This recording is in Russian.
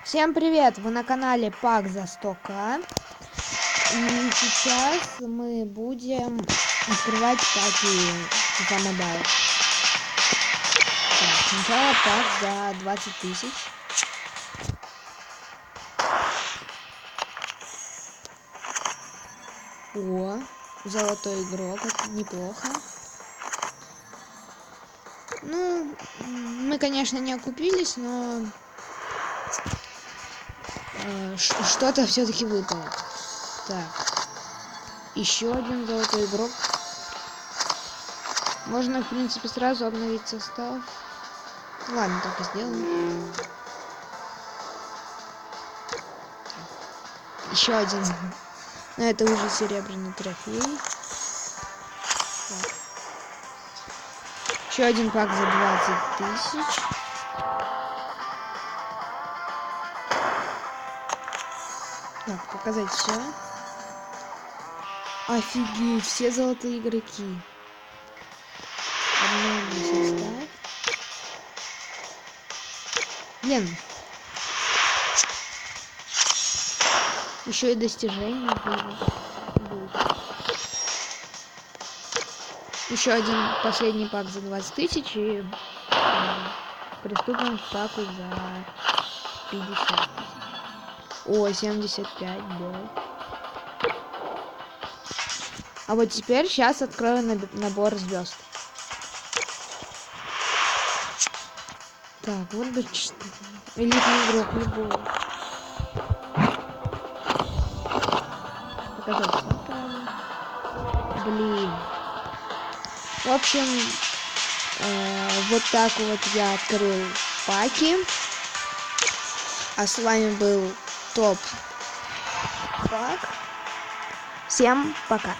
Всем привет! Вы на канале Пак за 100к. И сейчас мы будем открывать паки FIFA Mobile. Так, сначала пак за 20 тысяч. О, золотой игрок, это неплохо. Ну, мы, конечно, не окупились, но что-то все-таки выпало. Так, еще один золотой игрок. Можно, в принципе, сразу обновить состав. Ладно, так и сделаем. Еще один. Но это уже серебряный трофей. Так. Еще один пак за 20 тысяч. Так, показать все. Офигеть, все золотые игроки. Обновленный состав. Блин. Еще и достижения будут. Еще один последний пак за 20 тысяч и приступим к паку за 50 тысяч. О, 75 был. А вот теперь сейчас открою набор звезд. Так, вот бы элитный игрок любой. Показать все правильно. Блин. В общем, вот так вот я открыл паки. А с вами был Топ Пак. Всем пока.